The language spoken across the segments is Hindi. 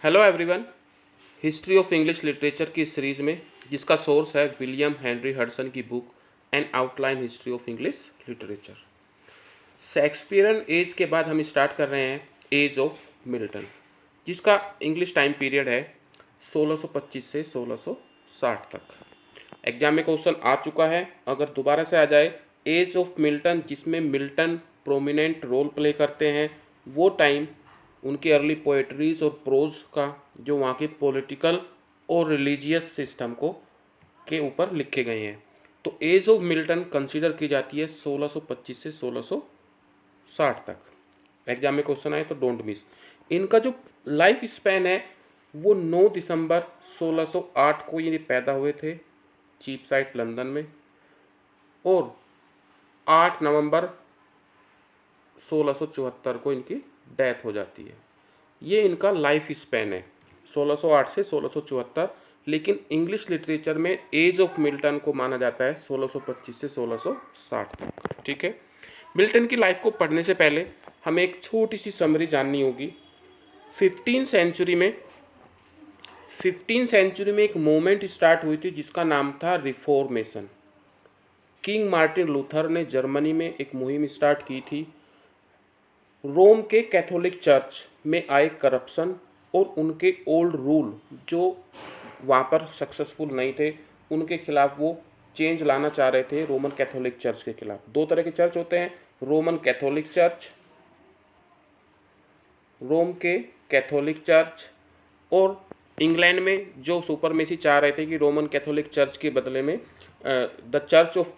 Hello everyone. History of English literature की सीरीज़ में जिसका सोर्स है विलियम हेनरी हडसन की book an outline history of English literature. Shakespearean age के बाद हम स्टार्ट कर रहे हैं एज ऑफ मिल्टन, जिसका इंग्लिश टाइम पीरियड है 1625 से 1660 तक। एग्जाम में क्वेश्चन आ चुका है, अगर दोबारा से आ जाए एज ऑफ मिल्टन जिसमें मिल्टन प्रोमिनेंट रोल प्ले करते हैं, वो टाइम उनकी अर्ली पोएट्रीज और प्रोज का जो वहाँ के पॉलिटिकल और रिलीजियस सिस्टम को के ऊपर लिखे गए हैं। तो एज ऑफ मिल्टन कंसीडर की जाती है 1625 से 1660 तक। एग्जाम में क्वेश्चन आए तो डोंट मिस। इनका जो लाइफ स्पैन है वो 9 दिसंबर 1608 को ये पैदा हुए थे चीपसाइट लंदन में, और 8 नवंबर 1674 को इनकी डेथ हो जाती है। ये इनका लाइफ स्पैन है 1608 से 1674, लेकिन इंग्लिश लिटरेचर में एज ऑफ मिल्टन को माना जाता है 1625 से 1660 तक। ठीक है, मिल्टन की लाइफ को पढ़ने से पहले हमें एक छोटी सी समरी जाननी होगी। 15वीं सेंचुरी में एक मूवमेंट स्टार्ट हुई थी जिसका नाम था रिफॉर्मेशन। किंग मार्टिन लूथर ने जर्मनी में एक मुहिम स्टार्ट की थी। रोम के कैथोलिक चर्च में आए करप्शन और उनके ओल्ड रूल जो वहाँ पर सक्सेसफुल नहीं थे, उनके खिलाफ वो चेंज लाना चाह रहे थे रोमन कैथोलिक चर्च के खिलाफ। दो तरह के चर्च होते हैं, रोम के कैथोलिक चर्च, और इंग्लैंड में जो सुपरमेसी चाह रहे थे कि रोमन कैथोलिक चर्च के बदले में द चर्च ऑफ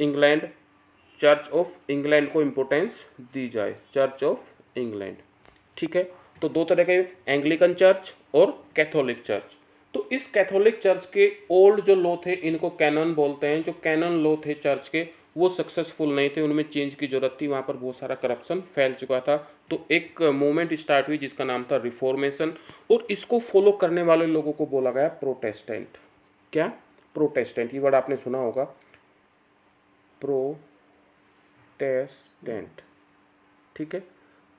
इंग्लैंड को इम्पोर्टेंस दी जाए, चर्च ऑफ इंग्लैंड। ठीक है, तो दो तरह के, एंग्लिकन चर्च और कैथोलिक चर्च। तो इस कैथोलिक चर्च के ओल्ड जो लॉ थे इनको कैनन बोलते हैं। जो कैनन लॉ थे चर्च के वो सक्सेसफुल नहीं थे, उनमें चेंज की जरूरत थी, वहाँ पर बहुत सारा करप्शन फैल चुका था। तो एक मूवमेंट स्टार्ट हुई जिसका नाम था रिफॉर्मेशन, और इसको फॉलो करने वाले लोगों को बोला गया प्रोटेस्टेंट। क्या? प्रोटेस्टेंट, ये वर्ड आपने सुना होगा, प्रोटेस्टेंट। ठीक है,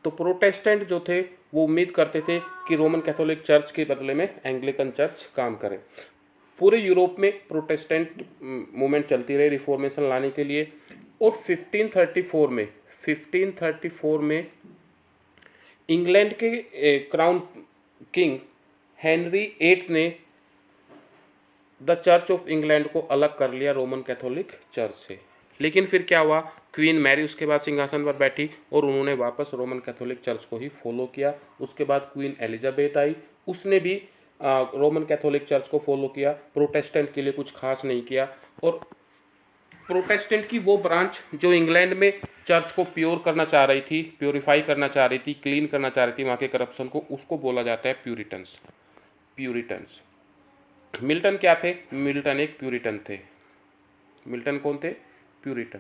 तो प्रोटेस्टेंट जो थे वो उम्मीद करते थे कि रोमन कैथोलिक चर्च के बदले में एंग्लिकन चर्च काम करे। पूरे यूरोप में प्रोटेस्टेंट मूवमेंट चलती रही रिफॉर्मेशन लाने के लिए, और 1534 में इंग्लैंड के क्राउन किंग हेनरी 8 ने द चर्च ऑफ इंग्लैंड को अलग कर लिया रोमन कैथोलिक चर्च से। लेकिन फिर क्या हुआ, क्वीन मैरी उसके बाद सिंहासन पर बैठी और उन्होंने वापस रोमन कैथोलिक चर्च को ही फॉलो किया। उसके बाद क्वीन एलिजाबेथ आई, उसने भी रोमन कैथोलिक चर्च को फॉलो किया, प्रोटेस्टेंट के लिए कुछ खास नहीं किया। और प्रोटेस्टेंट की वो ब्रांच जो इंग्लैंड में चर्च को प्योर करना चाह रही थी, प्योरीफाई करना चाह रही थी, क्लीन करना चाह रही थी वहाँ के करप्शन को, उसको बोला जाता है प्यूरिटन्स। मिल्टन क्या थे? मिल्टन एक प्यूरिटन थे। मिल्टन कौन थे? प्यूरिटन।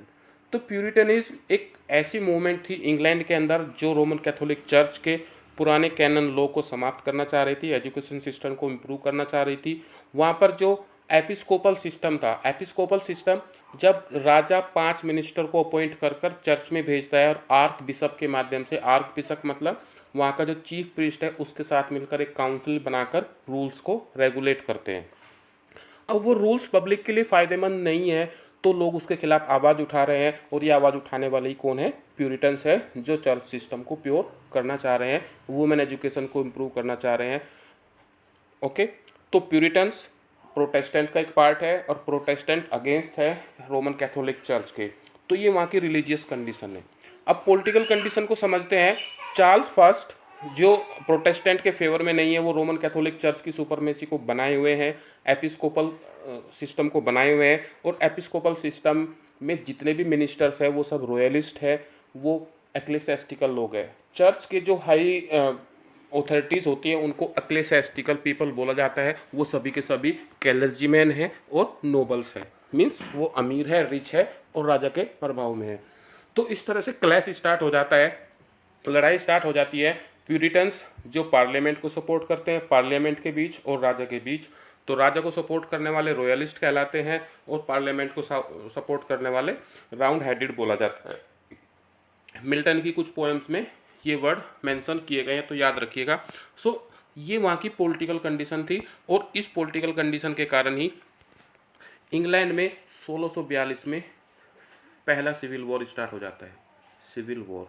तो प्यूरिटनिज्म एक ऐसी मूवमेंट थी इंग्लैंड के अंदर जो रोमन कैथोलिक चर्च के पुराने कैनन लॉ को समाप्त करना चाह रही थी, एजुकेशन सिस्टम को इम्प्रूव करना चाह रही थी। वहाँ पर जो एपिस्कोपल सिस्टम था, एपिस्कोपल सिस्टम जब राजा 5 मिनिस्टर को अपॉइंट कर कर चर्च में भेजता है, और आर्क बिशप के माध्यम से, आर्क बिशप मतलब वहाँ का जो चीफ प्रीस्ट है उसके साथ मिलकर एक काउंसिल बनाकर रूल्स को रेगुलेट करते हैं। अब वो रूल्स पब्लिक के लिए फ़ायदेमंद नहीं है तो लोग उसके खिलाफ आवाज़ उठा रहे हैं, और ये आवाज़ उठाने वाले ही कौन है? प्यूरिटन्स है, जो चर्च सिस्टम को प्योर करना चाह रहे हैं, वुमेन एजुकेशन को इम्प्रूव करना चाह रहे हैं। ओके, तो प्यूरिटन्स प्रोटेस्टेंट का एक पार्ट है, और प्रोटेस्टेंट अगेंस्ट है रोमन कैथोलिक चर्च के। तो ये वहाँ की रिलीजियस कंडीशन है। अब पॉलिटिकल कंडीशन को समझते हैं। चार्ल्स फर्स्ट जो प्रोटेस्टेंट के फेवर में नहीं है, वो रोमन कैथोलिक चर्च की सुपरमेसी को बनाए हुए हैं, एपिस्कोपल सिस्टम को बनाए हुए हैं, और एपिस्कोपल सिस्टम में जितने भी मिनिस्टर्स हैं वो सब रॉयलिस्ट है, वो एक्लेसियास्टिकल लोग हैं। चर्च के जो हाई ऑथोरिटीज़ होती हैं उनको एक्लेसियास्टिकल पीपल बोला जाता है। वो सभी के सभी क्लर्जीमैन हैं और नोबल्स हैं, मीन्स वो अमीर है, रिच है और राजा के प्रभाव में है। तो इस तरह से क्लैश स्टार्ट हो जाता है, लड़ाई स्टार्ट हो जाती है। प्यूरिटन्स जो पार्लियामेंट को सपोर्ट करते हैं, पार्लियामेंट के बीच और राजा के बीच। तो राजा को सपोर्ट करने वाले रॉयलिस्ट कहलाते हैं, और पार्लियामेंट को सपोर्ट करने वाले राउंड हेडेड बोला जाता है। मिल्टन की कुछ पोएम्स में ये वर्ड मेंशन किए गए हैं, तो याद रखिएगा। सो ये वहाँ की पॉलिटिकल कंडीशन थी और इस पॉलिटिकल कंडीशन के कारण ही इंग्लैंड में 1642 में पहला सिविल वॉर स्टार्ट हो जाता है। सिविल वॉर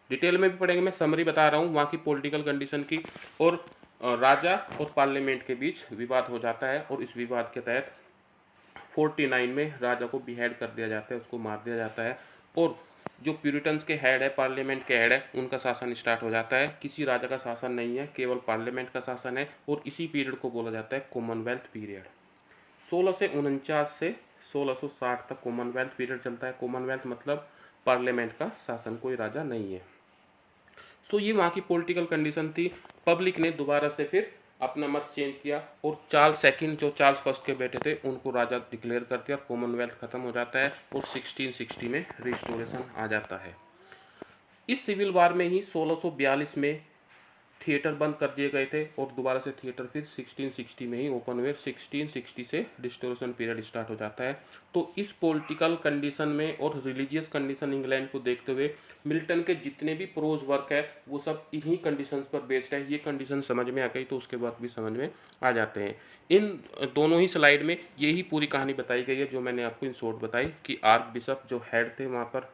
डिटेल में भी पढ़ेंगे, मैं समरी बता रहा हूँ वहाँ की पॉलिटिकल कंडीशन की। और राजा और पार्लियामेंट के बीच विवाद हो जाता है और इस विवाद के तहत 49 में राजा को बिहेड कर दिया जाता है, उसको मार दिया जाता है। और जो प्यूरिटन्स के हेड है, पार्लियामेंट के हेड है, उनका शासन स्टार्ट हो जाता है। किसी राजा का शासन नहीं है, केवल पार्लियामेंट का शासन है। और इसी पीरियड को बोला जाता है कॉमनवेल्थ पीरियड। 1649 से 1660 तक कॉमनवेल्थ पीरियड चलता है। कॉमनवेल्थ मतलब पार्लियामेंट का शासन, कोई राजा नहीं है। सो ये वहाँ की पॉलिटिकल कंडीशन थी। पब्लिक ने दोबारा से फिर अपना मत चेंज किया और चार्ल्स सेकंड जो चार्ल्स फर्स्ट के बेटे थे उनको राजा डिक्लेयर कर दिया और कॉमनवेल्थ खत्म हो जाता है और 1660 में रिस्टोरेशन आ जाता है। इस सिविल वार में ही 1642 में थिएटर बंद कर दिए गए थे और दोबारा से थिएटर फिर 1660 में ही ओपन हुए। 1660 से रिस्टोरेशन पीरियड स्टार्ट हो जाता है। तो इस पॉलिटिकल कंडीशन में और रिलीजियस कंडीशन इंग्लैंड को देखते हुए मिल्टन के जितने भी प्रोज वर्क है वो सब इन्हीं कंडीशंस पर बेस्ड है। ये कंडीशन समझ में आ गई तो उसके बाद भी समझ में आ जाते हैं। इन दोनों ही स्लाइड में यही पूरी कहानी बताई गई है जो मैंने आपको इन शॉर्ट बताई कि आर्क बिशप जो हेड थे वहाँ पर,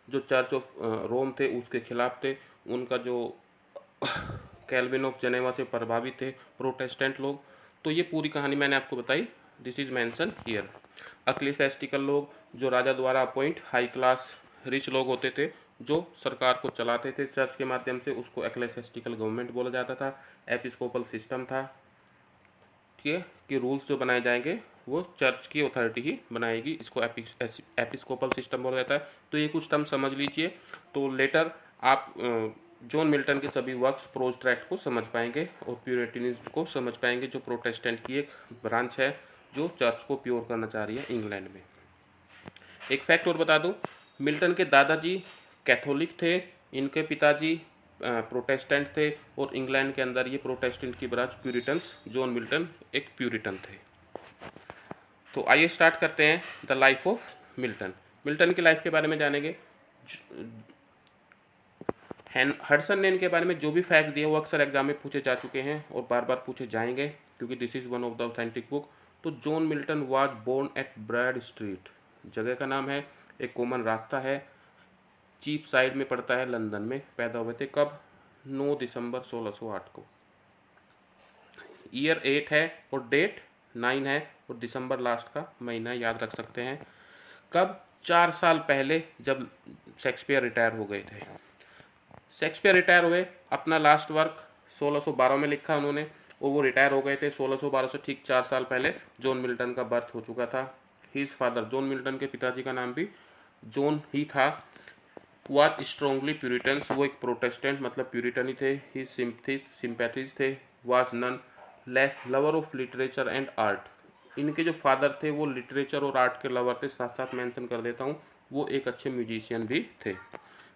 जो चर्च ऑफ रोम थे उसके खिलाफ थे, उनका जो कैल्विन ऑफ जेनेवा से प्रभावित थे प्रोटेस्टेंट लोग। तो ये पूरी कहानी मैंने आपको बताई। This is mention here. Ecclesiastical लोग जो राजा द्वारा अपॉइंट हाई क्लास रिच लोग होते थे जो सरकार को चलाते थे चर्च के माध्यम से, उसको एक्लेसियास्टिकल गवर्नमेंट बोला जाता था। एपिस्कोपल सिस्टम था, ठीक है, कि रूल्स जो बनाए जाएंगे वो चर्च की अथॉरिटी ही बनाएगी, इसको एपिस्कोपल सिस्टम बोला जाता है। तो ये कुछ टर्म समझ लीजिए। तो लेटर आप जॉन मिल्टन के सभी वर्क्स प्रोस्ट्रैक्ट को समझ पाएंगे और प्यूरिटनिज्म को समझ पाएंगे, जो प्रोटेस्टेंट की एक ब्रांच है जो चर्च को प्योर करना चाह रही है इंग्लैंड में। एक फैक्ट और बता दूं, मिल्टन के दादाजी कैथोलिक थे, इनके पिताजी प्रोटेस्टेंट थे और इंग्लैंड के अंदर ये प्रोटेस्टेंट की ब्रांच प्यूरिटन्स, जॉन मिल्टन एक प्यूरिटन थे। तो आइए स्टार्ट करते हैं the life of Milton. Milton की लाइफ के बारे में जानेंगे। हडसन ने इनके बारे में जो भी फैक्ट दिए वो अक्सर एग्जाम में पूछे जा चुके हैं और बार बार पूछे जाएंगे क्योंकि this is one of the authentic book. तो John Milton was born at Bread Street, जगह का नाम है, एक कॉमन रास्ता है, चीप साइड में पड़ता है, लंदन में पैदा हुए थे। कब? 9 दिसंबर 1608 को। ईयर 8 है और डेट 9 है और दिसंबर लास्ट का महीना याद रख सकते हैं। कब? 4 साल पहले जब शेक्सपियर रिटायर हो गए थे। शेक्सपियर रिटायर हुए, अपना लास्ट वर्क 1612 में लिखा उन्होंने और वो रिटायर हो गए थे 1612 से ठीक 4 साल पहले जॉन मिल्टन का बर्थ हो चुका था। हिज फादर, जॉन मिल्टन के पिताजी का नाम भी जॉन ही था, वाज स्ट्रॉन्गली प्यूरिटन्स, वो एक प्रोटेस्टेंट मतलब प्यूरिटन ही थे। ही सिंपैथीज थे, was none less lover of literature and art. इनके जो फादर थे वो लिटरेचर और आर्ट के लवर थे, साथ साथ मेंशन कर देता हूँ वो एक अच्छे म्यूजिशियन भी थे।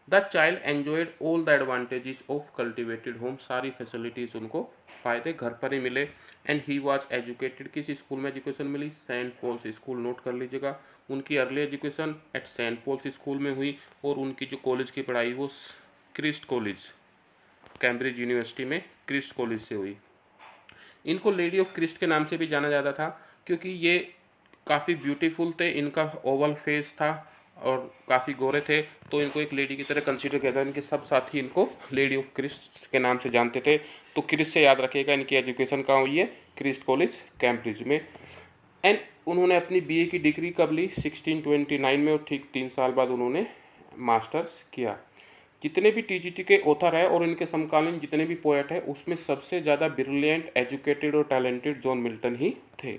The child enjoyed all the advantages of cultivated home, सारी फैसिलिटीज़ उनको फ़ायदे घर पर ही मिले। एंड ही वाज एजुकेटेड, किस स्कूल में एजुकेशन मिली? सेंट पॉल्स स्कूल, नोट कर लीजिएगा। उनकी early education at Saint Paul's school में हुई और उनकी जो कॉलेज की पढ़ाई वो क्रिस्ट कॉलेज, कैम्ब्रिज यूनिवर्सिटी में क्रिस्ट कॉलेज से हुई। इनको लेडी ऑफ क्रिस्ट के नाम से भी जाना जाता था क्योंकि ये काफ़ी ब्यूटीफुल थे, इनका ओवल फेस था और काफ़ी गोरे थे, तो इनको एक लेडी की तरह कंसीडर किया था। इनके सब साथी इनको लेडी ऑफ क्रिस्ट के नाम से जानते थे। तो क्रिस्ट से याद रखिएगा, इनकी एजुकेशन कहाँ हुई है? क्रिस्ट कॉलेज कैम्ब्रिज में। एंड उन्होंने अपनी बीए की डिग्री कब ली? 1629 में और ठीक 3 साल बाद उन्होंने मास्टर्स किया। जितने भी टीजीटी के ऑथर है और इनके समकालीन जितने भी पोएट है उसमें सबसे ज़्यादा ब्रिलियंट, एजुकेटेड और टैलेंटेड जॉन मिल्टन ही थे।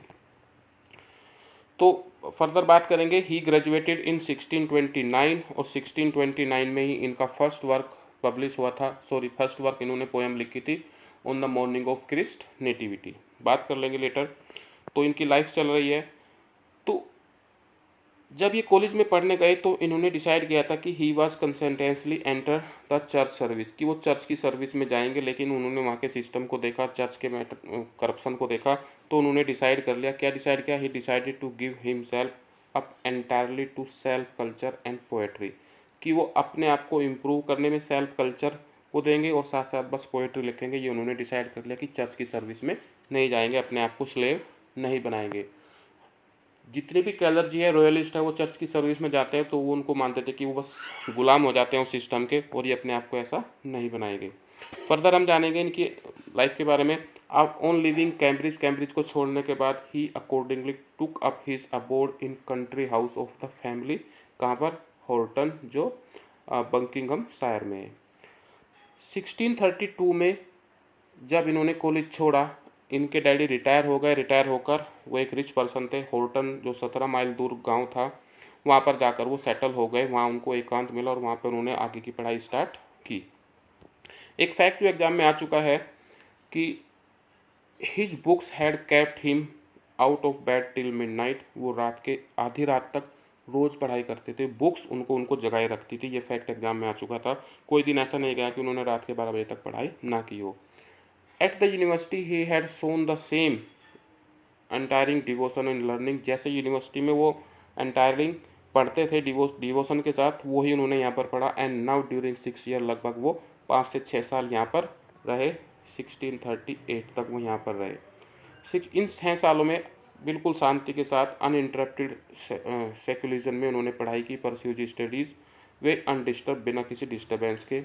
तो फर्दर बात करेंगे। ही ग्रेजुएटेड इन 1629 और 1629 में ही इनका फर्स्ट वर्क पब्लिश हुआ था। फर्स्ट वर्क इन्होंने पोएम लिखी थी on the morning of Christ nativity, बात कर लेंगे लेटर। तो इनकी लाइफ चल रही है। तो जब ये कॉलेज में पढ़ने गए तो इन्होंने डिसाइड किया था कि he was consistently enter the church service, कि वो चर्च की सर्विस में जाएंगे, लेकिन उन्होंने वहाँ के सिस्टम को देखा, चर्च के मैटर करप्शन को देखा, तो उन्होंने डिसाइड कर लिया। क्या डिसाइड किया? He decided to give himself up entirely to self culture and poetry, कि वो अपने आप को इम्प्रूव करने में, सेल्फ कल्चर वो देंगे और साथ साथ बस पोएट्री लिखेंगे। ये उन्होंने डिसाइड कर लिया कि चर्च की सर्विस में नहीं जाएंगे, अपने आप को स्लेव नहीं बनाएंगे। जितने भी कैलर्जी है, रॉयलिस्ट है, वो चर्च की सर्विस में जाते हैं तो वो उनको मानते थे कि वो बस गुलाम हो जाते हैं उस सिस्टम के, और ये अपने आप को ऐसा नहीं बनाएंगे। फर्दर हम जानेंगे इनकी लाइफ के बारे में। अब ऑन लिविंग कैम्ब्रिज, कैम्ब्रिज को छोड़ने के बाद ही accordingly took up his abode in country house of the family. कहाँ पर? हॉर्टन, जो बकिंघम शायर में है। 1632 में जब इन्होंने कॉलेज छोड़ा, इनके डैडी रिटायर हो गए। रिटायर होकर वो एक रिच पर्सन थे। हॉर्टन जो 17 माइल दूर गांव था, वहाँ पर जाकर वो सेटल हो गए। वहाँ उनको एकांत मिला और वहाँ पर उन्होंने आगे की पढ़ाई स्टार्ट की। एक फैक्ट जो एग्जाम में आ चुका है कि his books had kept him out of bed till midnight. वो रात के आधी रात तक रोज़ पढ़ाई करते थे। बुक्स उनको जगाए रखती थी। ये फैक्ट एग्जाम में आ चुका था। कोई दिन ऐसा नहीं गया कि उन्होंने रात के 12 बजे तक पढ़ाई ना की हो। At the university he had shown the same untiring devotion and learning. जैसे यूनिवर्सिटी में वो अनटायरिंग पढ़ते थे डिवोशन के साथ, वही उन्होंने यहाँ पर पढ़ा। एंड नाउ ड्यूरिंग 6 ईयर, लगभग वो 5 से 6 साल यहाँ पर रहे। 1638 तक वो यहाँ पर रहे। इन 6 सालों में बिल्कुल शांति के साथ अनइंटरप्टेड सेक्युलरिज्म में उन्होंने पढ़ाई की। परस्यूज स्टडीज़ वे अनडिस्टर्ब, बिना किसी डिस्टर्बेंस के।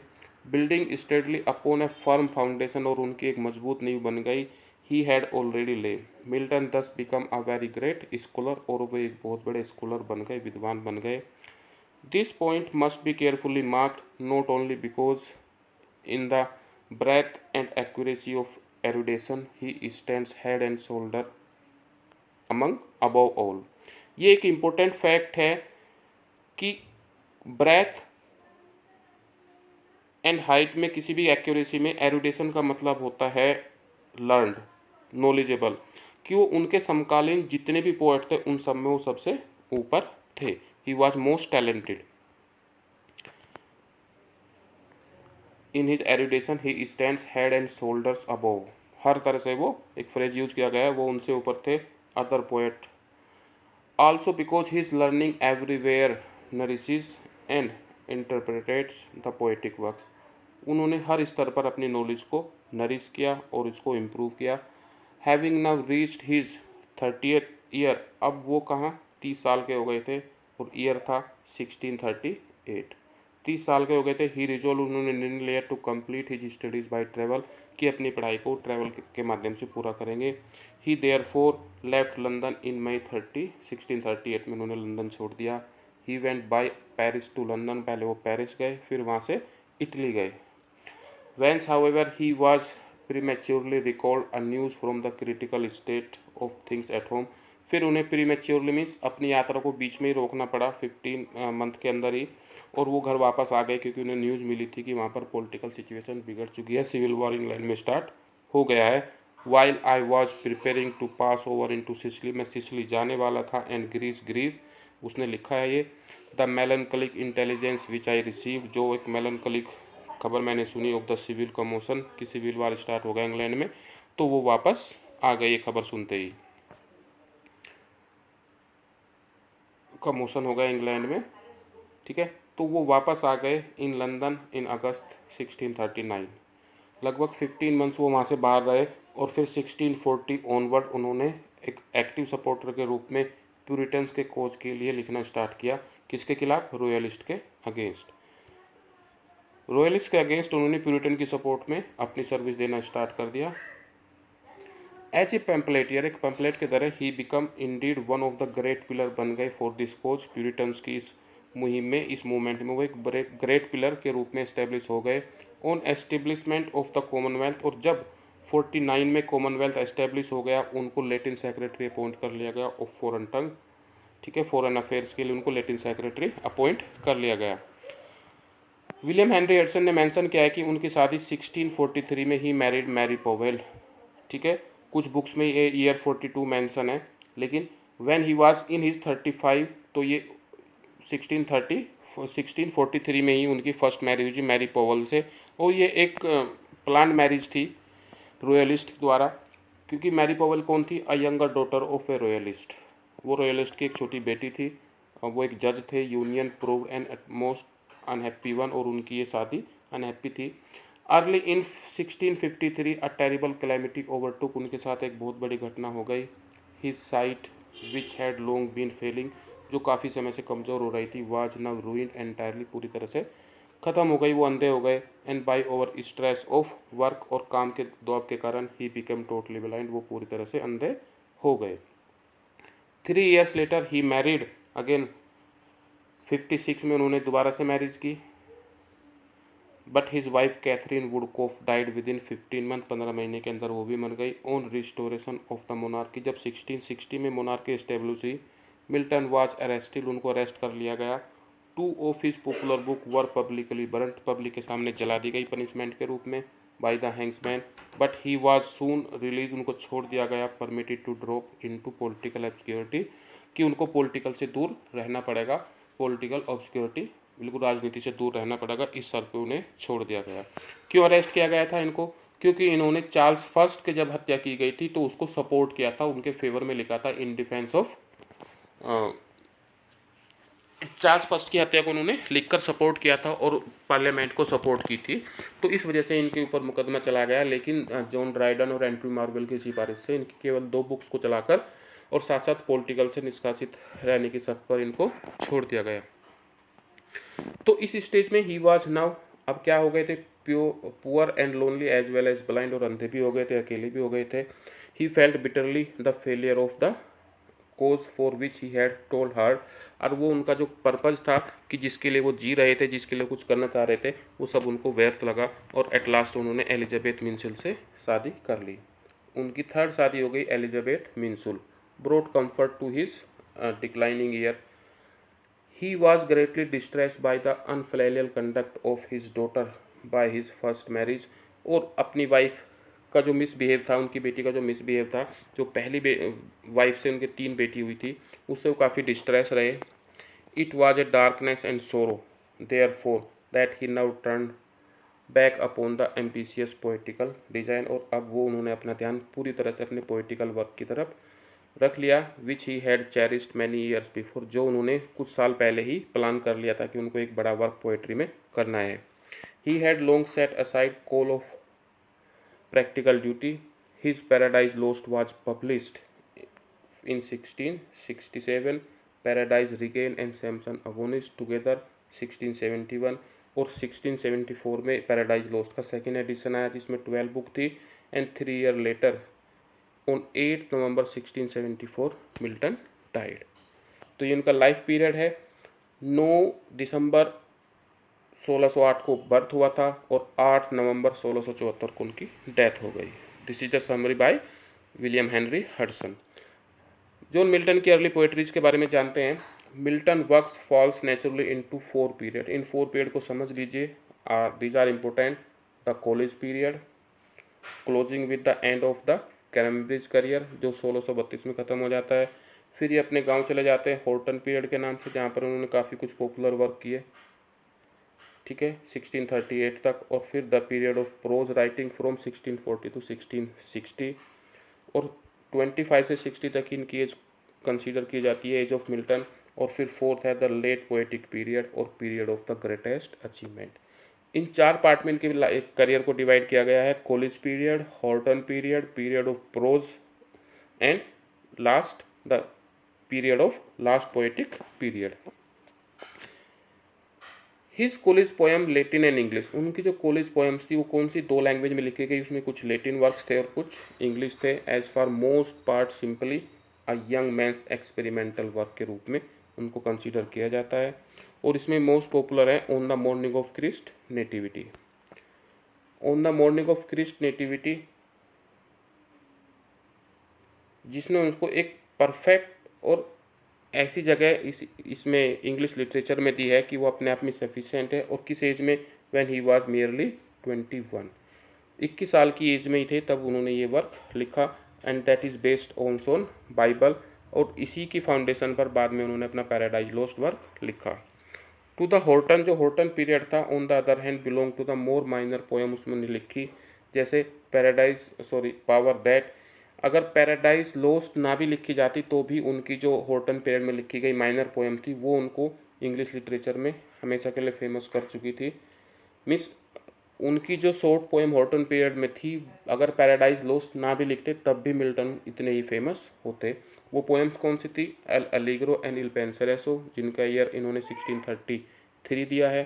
बिल्डिंग स्टेडली अपॉन ए फर्म फाउंडेशन, और उनकी एक मजबूत नींव बन गई। ही हैड ऑलरेडी ले। मिल्टन दस become a very great scholar, और वे एक बहुत बड़े स्कॉलर बन गए, विद्वान बन गए। This point must be carefully marked, not only because in the breadth and accuracy of erudition he stands head and shoulder among above all। ये एक इम्पोर्टेंट फैक्ट है कि ब्रेथ एंड हाइट में, किसी भी एक्यूरेसी में, एरुडेशन का मतलब होता है लर्नड, नॉलेजेबल, कि वो उनके समकालीन जितने भी पोएट थे उन सब में वो सबसे ऊपर थे। He was most talented in his erudition he stands head and shoulders above. हर तरह से वो एक फ्रेज यूज किया गया है, वो उनसे ऊपर थे other poet. Also because his learning everywhere nourishes and interpenetrates the poetic works. उन्होंने हर स्तर पर अपनी नॉलेज को नरिश किया और इसको इम्प्रूव किया। Having now reached his 30th year, अब वो कहाँ 30 साल के हो गए थे, और ईयर था 1638। 30 साल के हो गए थे। ही रिजोल्व, उन्होंने निर्णय लिया to complete his studies by travel, कि अपनी पढ़ाई को ट्रैवल के माध्यम से पूरा करेंगे। He therefore left London in May 1638 में उन्होंने लंदन छोड़ दिया। He went by Paris to London, पहले वो पेरिस गए, फिर वहाँ से इटली गए। Whence, however, he was prematurely recalled a news from the critical state of things at home। फिर उन्हें प्रीमेच्योरली मीन्स अपनी यात्रा को बीच में ही रोकना पड़ा 15 मंथ के अंदर ही, और वो घर वापस आ गए क्योंकि उन्हें न्यूज़ मिली थी कि वहाँ पर पॉलिटिकल सिचुएशन बिगड़ चुकी है, सिविल वॉर इंग्लैंड में स्टार्ट हो गया है। While I was preparing to pass over into Sicily, मैं सिसली जाने वाला था, एंड ग्रीस, ग्रीस उसने लिखा है ये। The melancholic intelligence which I receive, जो एक मेलनकलिक खबर मैंने सुनी ऑफ द सिविल कमोशन, कि सिविल वार स्टार्ट हो गया इंग्लैंड में, तो वो वापस आ गए ये खबर सुनते ही। कमोशन हो गया इंग्लैंड में, ठीक है, तो वो वापस आ गए इन लंदन इन अगस्त 1639। लगभग 15 मंथ्स वो वहाँ से बाहर रहे, और फिर 1640 ऑनवर्ड उन्होंने एक एक्टिव सपोर्टर के रूप में प्यूरिटन्स के कोज के लिए लिखना स्टार्ट किया। किसके खिलाफ? रॉयलिस्ट के अगेंस्ट। रॉयलिस्ट के अगेंस्ट उन्होंने प्यूरिटन की सपोर्ट में अपनी सर्विस देना स्टार्ट कर दिया। एज ए पैम्पलेटियर, एक पैम्पलेट के तरह he become Indeed one of the great pillar बन गए फॉर दिस कोज, प्यूरिटन्स की इस मुहिम में, इस मूवमेंट में वो एक ग्रेट पिलर के रूप में एस्टेब्लिश हो गए। On establishment of the Commonwealth, और जब 49 में कॉमनवेल्थ एस्टेब्लिश हो गया, उनको लेटिन सेक्रेटरी अपॉइंट कर लिया गया ऑफ फॉरेन टंग, ठीक है, फॉरेन अफेयर्स के लिए उनको लेटिन सेक्रेटरी अपॉइंट कर लिया गया। विलियम हेनरी एडिसन ने मेंशन किया है कि उनकी शादी 1643 में ही मैरिड मैरी पॉवेल, ठीक है, कुछ बुक्स में ये ईयर 42 मेंशन है, लेकिन when he was in his 35, तो ये 1643 में ही उनकी फर्स्ट मैरिज हुई मैरी पॉवेल से। और ये एक प्लान मैरिज थी रॉयलिस्ट द्वारा, क्योंकि मैरी पॉवेल कौन थी? A younger daughter of A royalist, वो रॉयलिस्ट की एक छोटी बेटी थी, और वो एक जज थे। Union proved an most unhappy one, और उनकी ये शादी अनहैप्पी थी। Early in 1653 a terrible calamity overtook, उनके साथ एक बहुत बड़ी घटना हो गई। His sight which had long been failing, जो काफ़ी समय से कमज़ोर हो रही थी, वाज नाउ रूइंड एंटायरली, पूरी तरह से ख़त्म हो गई, वो अंधे हो गए। And by over stress of work, और काम के दबाव के कारण ही बिकेम टोटली ब्लाइंड, वो पूरी तरह से अंधे हो गए। 3 years later he married again, 56 में उन्होंने दोबारा से मैरिज की। But his wife Katherine Woodcock died with 15 month, 15 महीने के अंदर वो भी मर गई। On restoration of the monarchy, जब 1660 में मोनार्की एस्टेब्लिश हुई, मिल्टन वाज अरेस्टेड, उनको अरेस्ट कर लिया गया। 2 of his popular book were publicly burned, public के सामने जला दी गई पनिशमेंट के रूप में bye the hangman. But he was soon release, उनको छोड़ दिया गया। Permitted to drop into political obscurity, कि उनको पॉलिटिकल से दूर रहना पड़ेगा, पॉलिटिकल ऑब्सक्योरिटी, बिल्कुल राजनीति से दूर रहना पड़ेगा, इस सर पे उन्हें छोड़ दिया गया। क्यों अरेस्ट किया गया था इनको? क्योंकि इन्होंने चार्ल्स फर्स्ट के जब हत्या की गई थी तो उसको सपोर्ट किया था, उनके फेवर में लिखा था in defence of, Charles first की हत्या को उन्होंने लिखकर सपोर्ट किया था और पार्लियामेंट को सपोर्ट की थी, तो इस वजह से इनके ऊपर मुकदमा चला गया। लेकिन जॉन ड्राइडन और एंड्रयू मार्वेल की सिफारिश से इनकी केवल 2 बुक्स को चलाकर और साथ साथ पॉलिटिकल से निष्कासित रहने की शर्त पर इनको छोड़ दिया गया। तो इस स्टेज में ही वाज नाउ, अब क्या हो गए थे, poor and lonely as well as blind, और अंधे भी हो गए थे, अकेले भी हो गए थे। He felt bitterly the failure of the cause for which he had told her, और वो उनका जो पर्पज़ था कि जिसके लिए वो जी रहे थे, जिसके लिए कुछ करना चाह रहे थे, वो सब उनको व्यर्थ लगा, और एट लास्ट उन्होंने एलिजाबेथ मिंसिल से शादी कर ली। उनकी 3rd शादी हो गई Elizabeth Minshull. Brought comfort to his declining year. He was greatly distressed by the unfilial conduct of his daughter by his first marriage, और अपनी वाइफ का जो मिसबिहेव था, उनकी बेटी का जो मिसबिहेव था, जो पहली वाइफ से उनके 3 बेटी हुई थी, उससे वो काफ़ी डिस्ट्रेस रहे। It was a darkness and sorrow therefore that he now turn back upon the ambitious poetical design, और अब वो उन्होंने अपना ध्यान पूरी तरह से अपने पोइटिकल वर्क की तरफ रख लिया, which he had cherished many years before, जो उन्होंने कुछ साल पहले ही प्लान कर लिया था कि उनको एक बड़ा वर्क पोएट्री में करना है। He had long set aside call of practical duty. His paradise lost was published in 1667, paradise regain and Samson agonist together 1671, और 1674 में पैराडाइज लॉस्ट का 2nd एडिशन आया जिसमें 12 बुक थी। And 3 years later on 8 November 1674 Milton died. तो ये उनका लाइफ पीरियड है। 9 दिसंबर 1608 को बर्थ हुआ था और 8 नवंबर 1674 को उनकी डेथ हो गई। This is the summary by William Henry Hudson. John Milton की अर्ली पोएट्रीज के बारे में जानते हैं। Milton works falls naturally into 4 period. इन 4 पीरियड को समझ लीजिए। These are important. The college period, closing with the end of the Cambridge career, जो 1632 में ख़त्म हो जाता है। फिर ये अपने गांव चले जाते हैं हॉर्टन पीरियड के नाम से, जहाँ पर उन्होंने काफ़ी कुछ पॉपुलर वर्क किए, ठीक है, 1638 तक। और फिर the period of prose writing from 1640 to 1660, और 25 से 60 तक इनकी एज कंसीडर की जाती है, एज ऑफ मिल्टन। और फिर 4th है द लेट पोएटिक पीरियड और period of the greatest achievement. In 4 part में इनके करियर को डिवाइड किया गया है। College period, Horton period, period of pros, and last the period of last poetic period. His college poem Latin and English. उनकी जो कॉलेज पोएम्स थी वो कौन सी 2 लैंग्वेज में लिखी गई, उसमें कुछ लेटिन वर्क्स थे और कुछ इंग्लिश थे। As for most part simply a young man's experimental work के रूप में उनको कंसीडर किया जाता है। और इसमें मोस्ट पॉपुलर है on the morning of Christ nativity. On the morning of Christ nativity, जिसने उसको एक परफेक्ट और ऐसी जगह इसमें इंग्लिश लिटरेचर में दी है कि वो अपने आप में सफिशिएंट है। और किस एज में? व्हेन ही वाज मियरली 21, 21 साल की एज में ही थे तब उन्होंने ये वर्क लिखा। And that is based on Bible, और इसी की फाउंडेशन पर बाद में उन्होंने अपना पैराडाइज लॉस्ट वर्क लिखा। टू द हॉर्टन, जो हॉर्टन पीरियड था, on the other hand belong to the more minor poem, उसमें लिखी, जैसे पावर दैट। अगर पैराडाइज लॉस्ट ना भी लिखी जाती तो भी उनकी जो हॉर्टन पीरियड में लिखी गई माइनर पोएम थी वो उनको इंग्लिश लिटरेचर में हमेशा के लिए फेमस कर चुकी थी। मीन्स उनकी जो शॉर्ट पोएम हॉर्टन पीरियड में थी, अगर पैराडाइज लॉस्ट ना भी लिखते तब भी मिल्टन इतने ही फेमस होते। वो पोएम्स कौन सी थी? एल अलीग्रो एंड इल पेंसरेसो, जिनका ईयर इन्होंने 1633 दिया है।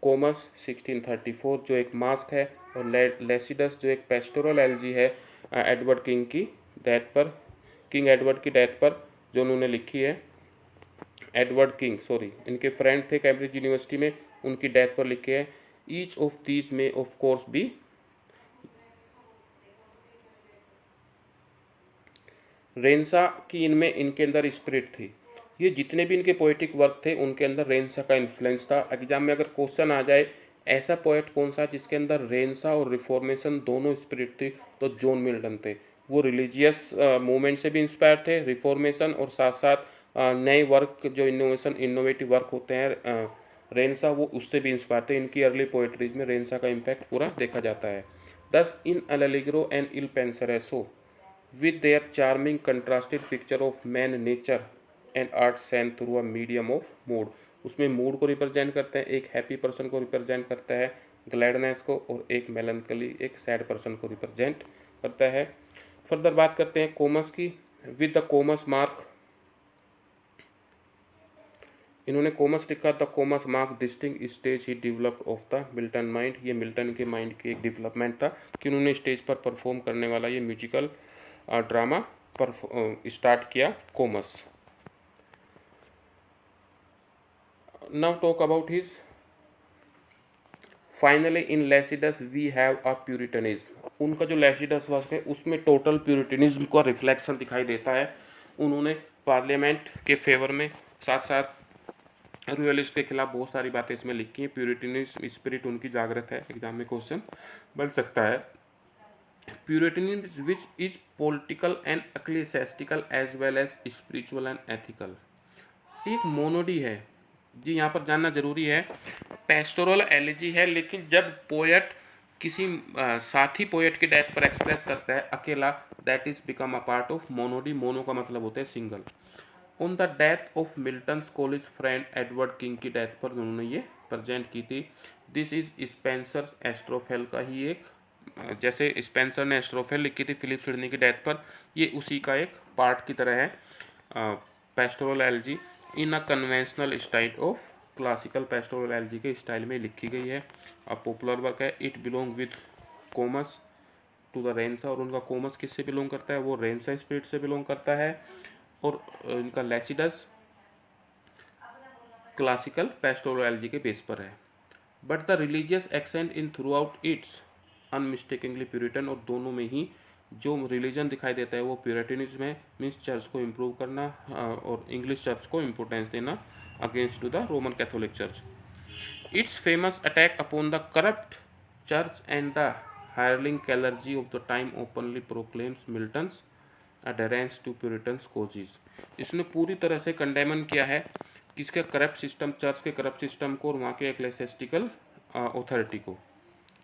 कोमस 1634 जो एक मास्क है, और लेसिडस जो एक पेस्टोरल एलजी है एडवर्ड किंग की डेथ पर, किंग एडवर्ड की डेथ पर जो उन्होंने लिखी है। एडवर्ड किंग सॉरी इनके फ्रेंड थे कैम्ब्रिज यूनिवर्सिटी में, उनकी डेथ पर लिखे हैं। ईच ऑफ दीज में ऑफ कोर्स बी रेंसा की इनमें इनके अंदर स्पिरिट थी। ये जितने भी इनके पोएटिक वर्क थे उनके अंदर रेंसा का इन्फ्लुएंस था। एग्जाम में अगर क्वेश्चन आ जाए ऐसा पोएट कौन सा जिसके अंदर रेंसा और रिफॉर्मेशन दोनों स्पिरिट थी, तो जॉन मिल्टन थे। वो रिलीजियस मूवमेंट से भी इंस्पायर थे, रिफॉर्मेशन और साथ साथ नए वर्क जो इनोवेटिव वर्क होते हैं रेंसा, वो उससे भी इंस्पायर थे। इनकी अर्ली पोएट्रीज में रेंसा का इम्पैक्ट पूरा देखा जाता है। Thus in L'Allegro and Il Penseroso with their charming contrasted picture of man nature and art sent through a medium of mood, उसमें मूड को रिप्रेजेंट करते हैं, एक हैप्पी पर्सन को रिप्रेजेंट करता है ग्लैडनेस को, और एक मेलनकली एक सैड पर्सन को रिप्रेजेंट करता है। फर्दर बात करते हैं कोमस की। विद द कोमस मार्क, इन्होंने कोमस लिखा, the Comus mark distinct stage he developed of the Milton mind. ये मिल्टन के माइंड की एक डेवलपमेंट था कि उन्होंने स्टेज पर परफॉर्म करने वाला ये म्यूजिकल ड्रामा पर स्टार्ट किया Comus. Now talk about his finally in Lycidas we have a Puritanism. उनका जो लेसिडस वर्क है उसमें टोटल प्यूरिटनिज्म का रिफ्लेक्शन दिखाई देता है। उन्होंने पार्लियामेंट के फेवर में साथ साथ रॉयलिस्ट के खिलाफ बहुत सारी बातें इसमें लिखी हैं। प्यूरिटनिज्म स्पिरिट उनकी जागृत है, एग्जाम में क्वेश्चन बन सकता है। Puritanism which is political and ecclesiastical as well as spiritual and ethical। एक मोनोडी है जी, यहाँ पर जानना जरूरी है। पेस्टोरल एलिजी है, लेकिन जब पोएट किसी साथी पोएट की डेथ पर एक्सप्रेस करता है अकेला, that is become a part of monody. Mono का मतलब होता है single. On the death of Milton's college friend Edward King की डेथ पर उन्होंने ये प्रेजेंट की थी। दिस इज स्पेंसर एस्ट्रोफेल का ही एक, जैसे स्पेंसर ने एस्ट्रोफेल लिखी थी फिलिप सिडनी की डेथ पर, ये उसी का एक पार्ट की तरह है। Pastoral elegy in a conventional style of classical pastoral elegy के स्टाइल में लिखी गई है। अब पॉपुलर वर्क है। It belong with Comus to the Renaissance, और उनका कोमस किससे बिलोंग करता है? वो रेंसा स्पिरिट से बिलोंग करता है। और इनका लेसिडस क्लासिकल पेस्टोरल एलजी के बेस पर है। But the religious accent in throughout its unmistakably Puritan, और दोनों में ही जो रिलीजन दिखाई देता है वो प्यूरिटनिज्म है। मीन्स चर्च को इम्प्रूव करना और इंग्लिश चर्च को इम्पोर्टेंस देना against to the Roman Catholic church. Its famous attack upon the corrupt church and the hireling clergy of the time openly proclaims Milton's adherence to Puritans causes. इसने पूरी तरह से कंडेमन किया है किसके? करप्ट सिस्टम, चर्च के करप्ट सिस्टम को और वहाँ के एक्लेसिस्टिकल अथॉरिटी को,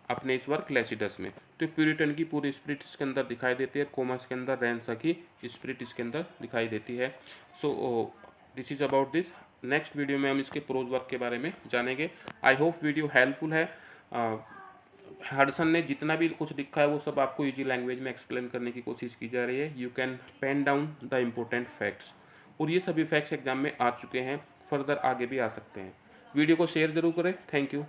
अपने इस वर्क लेसिडस में। तो प्यूरिटन की पूरी स्पिरिट इसके अंदर दिखाई देती है। कोमस के अंदर रेंसा की स्पिरिट इसके अंदर दिखाई देती है। So this is about this. Next video में हम इसके प्रोज वर्क के बारे में जानेंगे। आई होप वीडियो हेल्पफुल है। हडसन ने जितना भी कुछ लिखा है वो सब आपको इजी लैंग्वेज में एक्सप्लेन करने की कोशिश की जा रही है। You can pen down the important facts, और ये सभी फैक्ट्स एग्जाम में आ चुके हैं, फर्दर आगे भी आ सकते हैं। वीडियो को शेयर जरूर करें। Thank you.